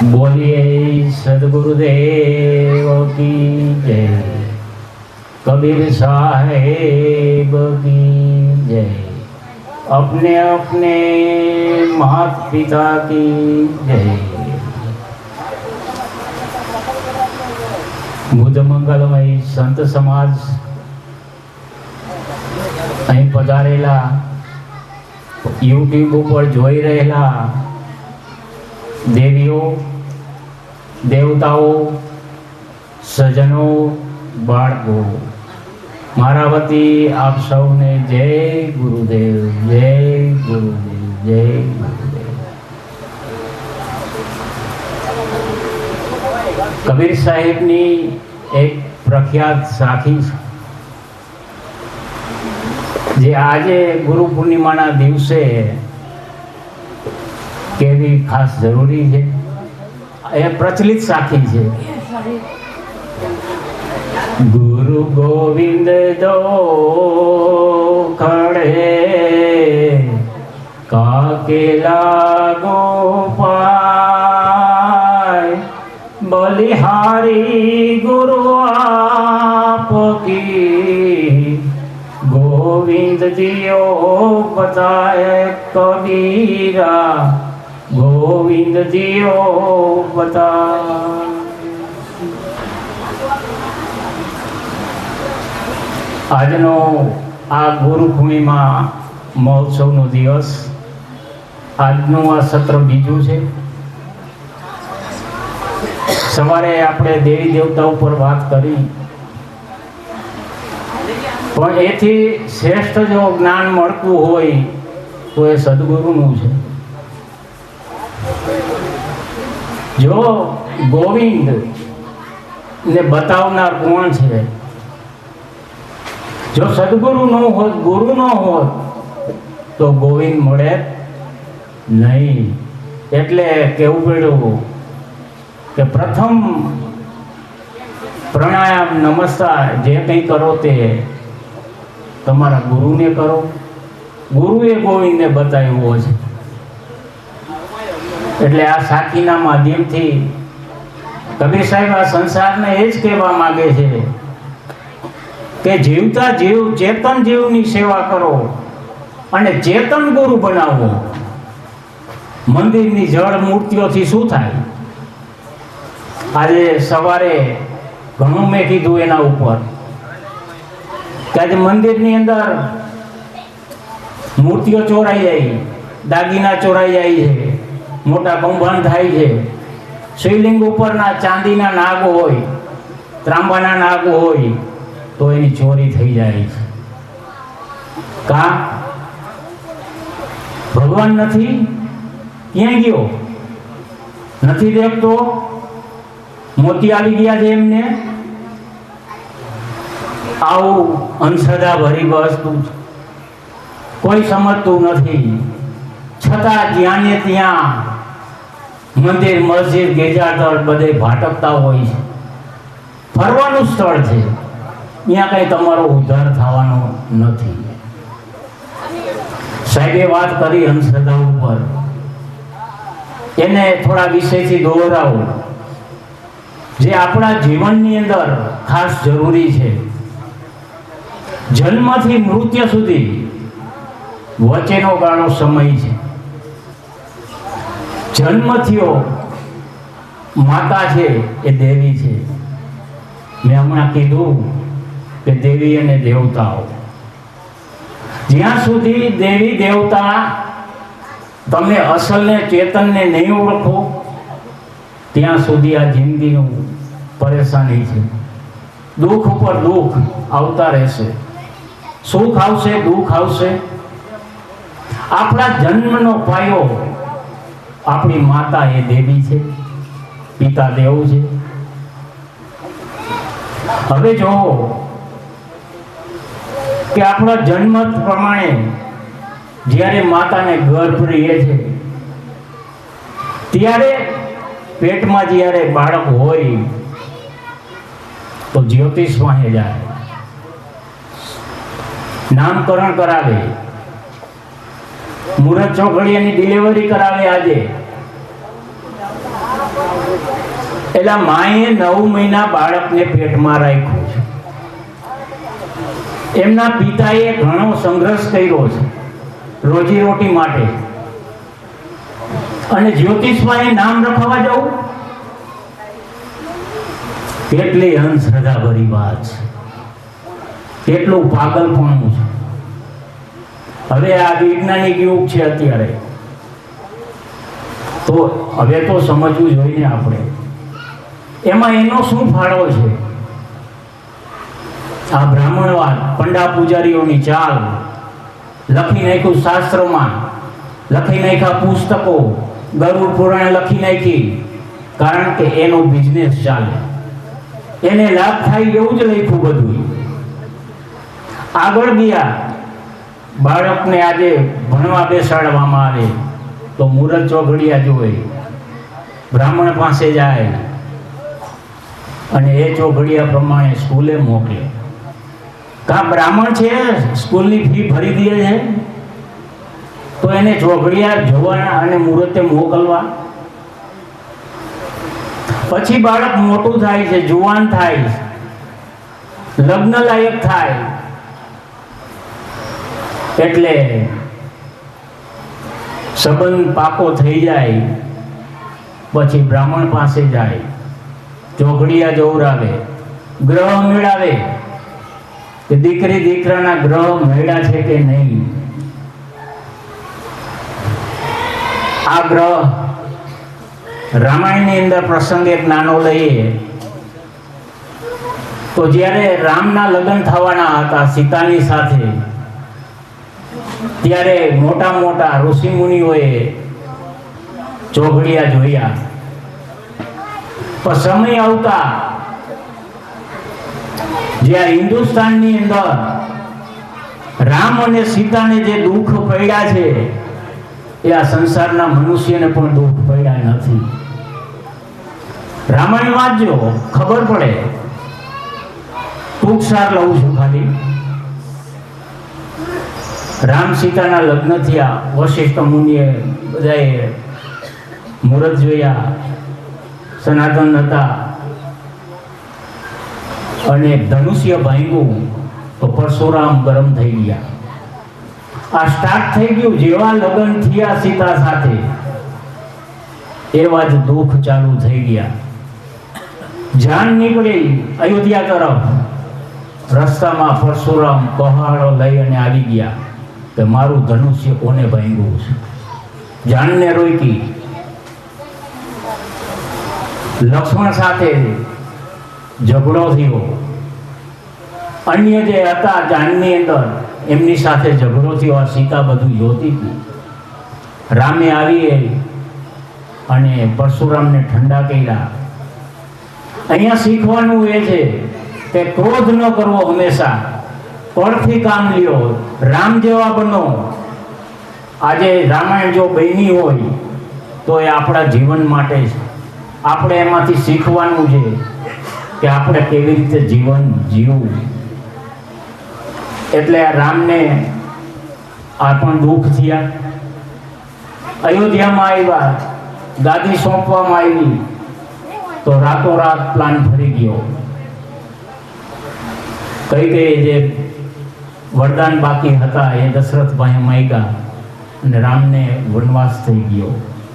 बोलिए सदगुरुदेव की जय, कबीर साहेब की जय, अपने अपने माता पिता की जय। बुद्ध मंगलमय संत समाज અહીં પધારેલા, યુટ્યુબ ઉપર જોઈ રહેલા દેવીઓ, દેવતાઓ, સજ્જનો, બાળકો, મારા વતી આપ સૌને જય ગુરુદેવ, જય ગુરુદેવ, જય ગુરુદેવ। કબીર સાહેબની એક પ્રખ્યાત સાખી છે, જે આજે ગુરુ પૂર્ણિમાના દિવસે કેવી ખાસ જરૂરી છે, એ પ્રચલિત સાખી છે। ગુરુ ગોવિંદ દો ખડે કાકે લાગો પાય, બલિહારી ગુરુ આપકી गोविंद जियो बताए कबीरा, गोविंद जियो बता। આજનો આ ગુરુ પૂર્ણિમા મહોત્સવનો દિવસ, આજનું આ સત્ર બીજું છે। સવારે આપણે દેવી દેવતા ઉપર વાત કરી, પણ એથી શ્રેષ્ઠ જો જ્ઞાન મળતું હોય તો એ સદગુરુનું છે। જો ગોવિંદ ને બતાવનાર કોણ છે, જો સદગુરુ ન હોત, ગુરુ ન હોત તો ગોવિંદ મળે નહીં। એટલે કહેવું પડ્યું કે પ્રથમ પ્રાણાયામ નમસ્કાર જે કંઈ કરો તે તમારા ગુરુને કરો। ગુરુએ ગોવિંદને બતાવ્યો છે। એટલે આ સાખીના માધ્યમથી કબીર સાહેબ આ સંસારને એ જ કહેવા માંગે છે કે જીવતા જીવ, ચેતન જીવની સેવા કરો અને ચેતન ગુરુ બનાવો। મંદિરની જળ મૂર્તિઓથી શું થાય? આજે સવારે ઘણું મેં કીધું એના ઉપર કે આજે મંદિરની અંદર મૂર્તિઓ ચોરાઈ જાય, દાગીના ચોરાઈ જાય છે, મોટા કૌભાંડ થાય છે। શિવલિંગ ઉપરના ચાંદીના નાગ હોય, ત્રાંબાના નાગ હોય તો એની ચોરી થઈ જાય છે। કા ભગવાન નથી? ક્યાં ગયો? નથી દેખતો? મોતી આવી ગયા છે એમને? આવું અંધશ્રદ્ધા ભરી વસ્તુ કોઈ સમજતું નથી, છતાં જ્યાં ને ત્યાં મંદિર, મસ્જિદ, ગિરજાઘર બધે ભાટકતા હોય છે। ફરવાનું સ્થળ છે, ત્યાં કઈ તમારો ઉદ્ધાર થવાનો નથી। સાહેબે વાત કરી અંધશ્રદ્ધા ઉપર, એને થોડા વિષયથી દોહરાવો જે આપણા જીવનની અંદર ખાસ જરૂરી છે। જન્મથી મૃત્યુ સુધી વચ્ચેનો ગાળો સમય છે। જન્મ થયો, માતા છે એ દેવી છે। મેં હમણાં કીધું કે દેવી અને દેવતાઓ, જ્યાં સુધી દેવી દેવતા તમે અસલને, ચેતનને નહીં ઓળખો ત્યાં સુધી આ જિંદગીનું પરેશાની છે। દુઃખ ઉપર દુઃખ આવતા રહેશે, સુખ આવશે, દુઃખ આવશે। આપણા જન્મનો પાયો આપણી માતા એ દેવી છે, પિતા દેવ છે। હવે જો કે આપણા જન્મ પ્રમાણે જ્યારે માતાને ગર્ભ રહે છે ત્યારે પેટમાં જ્યારે બાળક હોય તો જ્યોતિષ પાસે જાય, નામકરણ કરાવે, મુહૂર્ત ચોઘડિયાની ડિલિવરી કરાવે। આજે એટલે માએ 9 મહિના બાળકને પેટમાં રાખ્યું છે. એમના પિતાએ ઘણો સંઘર્ષ કર્યો છે રોજીરોટી માટે. અને જ્યોતિષમાં નામ રખાવા જવું કેટલી અંધશ્રદ્ધા ભરી વાત છે, કેટલું પાગલપણું છે. હવે આ વૈજ્ઞાનિક યુગ છે અત્યારે, તો હવે તો સમજવું જોઈએ ને આપણે એમાં એનો શું ફાળો છે. આ બ્રાહ્મણવાદ, પંડા પૂજારીઓની ચાલ, લખી નાખ્યું શાસ્ત્રોમાં, લખી નાખ્યા પુસ્તકો, ગરુડ પુરાણ લખી નાખી, કારણ કે એનો બિઝનેસ ચાલે, એને લાભ થાય એવું જ લખ્યું બધું. આગળ ગયા બાળકને આજે ભણવા બેસાડવામાં આવે તો મુહૂર્ત ચોઘડિયા જોવે, બ્રાહ્મણ પાસે જાય અને એ ચોઘડિયા પ્રમાણે સ્કૂલે મોકલે. કા બ્રાહ્મણ છે સ્કૂલની ફી ભરી દે છે તો એને ચોઘડિયા જોવાના અને મુહૂર્તે મોકલવા. પછી બાળક મોટું થાય છે, જુવાન થાય છે, લગ્ન લાયક થાય એટલે સંબંધ પાકો થઈ જાય પછી બ્રાહ્મણ પાસે જાય, ચોઘડિયા જોવરાવે, ગ્રહ મેળાવે કે દીકરી દીકરાના ગ્રહ મેળા છે કે નહીં. આ ગ્રહ રામાયણની અંદર પ્રસંગ એક નાનો લઈએ તો જ્યારે રામના લગ્ન થવાના હતા સીતાની સાથે, ત્યારે મોટા મોટા ઋષિ મુનિઓએ ચોઘડિયા જોયા. પણ સમય આવતા જ્યાં હિન્દુસ્તાનની અંદર રામ અને સીતાને જે દુઃખ પડ્યા છે એ આ સંસારના મનુષ્યને પણ દુઃખ પડ્યા નથી. રામાયણ વાંચજો, ખબર પડે. ટૂંક સાર લઉં છું ખાલી. રામ સીતાના લગ્ન થયા, વશિષ્ઠ મુનિએ બધાએ મુહૂર્ત જોયા, સનાતન હતા અને ધનુષ્ય ભાંગ્યું તો પરશુરામ ગરમ થઈ ગયા. આ સ્ટાર્ટ થઈ ગયું. જેવા લગ્ન થયા સીતા સાથે એવા જ દુઃખ ચાલુ થઈ ગયા. જાન નીકળી અયોધ્યા તરફ, રસ્તામાં પરશુરામ પહાડો લઈ અને આવી ગયા કે મારું ધનુષ્ય કોને ભાંગ્યું છે. જાનને રોકી. લક્ષ્મણ સાથે ઝઘડો થયો. અન્ય જે હતા જાનની અંદર એમની સાથે ઝઘડો થયો. આ સીતા બધું જોતી હતી. રામે આવી અને પરશુરામને ઠંડા કર્યા. અહીંયા શીખવાનું એ છે કે ક્રોધ ન કરવો, હંમેશા પડથી કામ લ્યો, રામ જેવા બનો. આજે રામાયણ જો બની હોય તો એ આપણા જીવન માટે છે. આપણે એમાંથી શીખવાનું છે કે આપણે કેવી રીતે જીવન જીવવું. એટલે આ રામને આ પણ દુઃખ થયા. અયોધ્યામાં આવ્યા, ગાદી સોંપવામાં આવી તો રાતોરાત પ્લાન ફરી ગયો. કઈ જે વરદાન બાકી હતા એ દશરથભાઈ માંગ્યા અને રામને વનવાસ થઈ ગયો.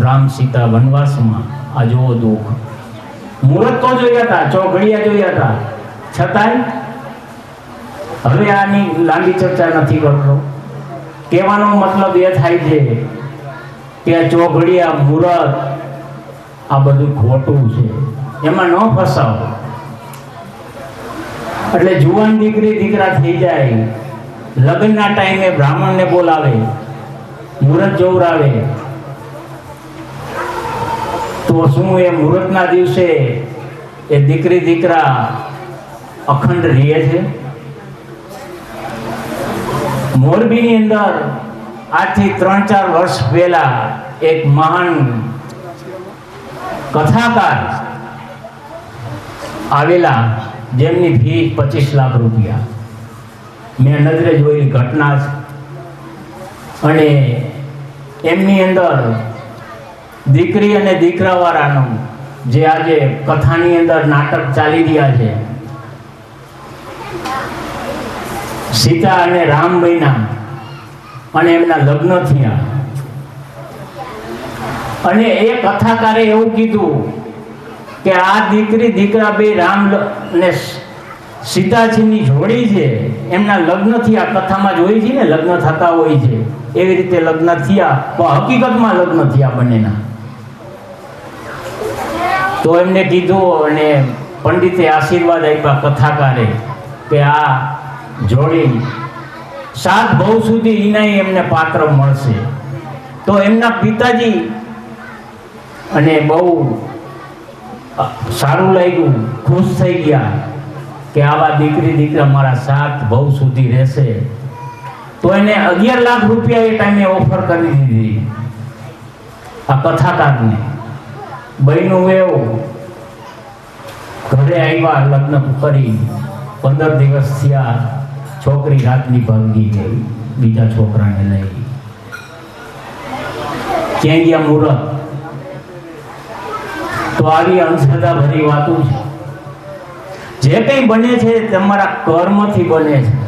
રામ સીતા વનવાસમાં. આ જુઓ દુઃખ. મુહૂર્ત તો જોયા હતા, ચોઘડિયા જોયા હતા, છતાંય હવે આની લાંબી ચર્ચા નથી કરતો. કહેવાનો મતલબ એ થાય છે કે આ ચોઘડિયા, મુહૂર્ત આ બધું ખોટું છે, એમાં ન ફસાવો. એટલે જુવાન દીકરી દીકરા થઈ જાય, લગ્નના ટાઈમે બ્રાહ્મણને બોલાવે, મુહૂર્ત જોવરાવે તો શું એ મુહૂર્તના દિવસે એ દીકરી દીકરા અખંડ રહે છે? મોરબીની અંદર આજથી 3-4 વર્ષ પહેલા એક મહાન કથાકાર આવેલા, જેમની ફી 25 લાખ રૂપિયા. મેં નજરે જોયેલી ઘટના છે. અને એમની અંદર દીકરી અને દીકરાવાળાનો જે આજે કથાની અંદર નાટક ચાલી રહ્યા છે, સીતા અને રામ બન્યા અને એમના લગ્ન થયા, અને એ કથાકારે એવું કીધું કે આ દીકરી દીકરા બે રામ ને સીતાજીની જોડી છે, એમના લગ્ન થયા. કથામાં જોઈ છે ને, લગ્ન થતા હોય છે એવી રીતે લગ્ન થયા, પણ હકીકતમાં લગ્ન થયા બંનેના. તો એમને કીધું અને પંડિતે આશીર્વાદ આપ્યા કથાકારે કે આ જોડી 7 ભવ સુધી એના એમને પાત્ર મળશે. તો એમના પિતાજી અને બહુ સારું લાગ્યું, ખુશ થઈ ગયા કે આવા દીકરી દીકરા મારા 7 ભવ સુધી રહેશે. તો એને 11 લાખ રૂપિયા એ ટાઈમે ઓફર કરી દીધી આ કથાકારને. બહેનું એવું ઘરે આવ્યા, લગ્ન કરી 15 દિવસ થયા, છોકરી રાતની ભાંગી ગઈ બીજા છોકરાને લઈ. ક્યાં ગયા મુહૂર્ત? તો આવી અંધશ્રદ્ધા ભરી વાતું છે. જે કંઈ બને છે તમારા કર્મથી બને છે.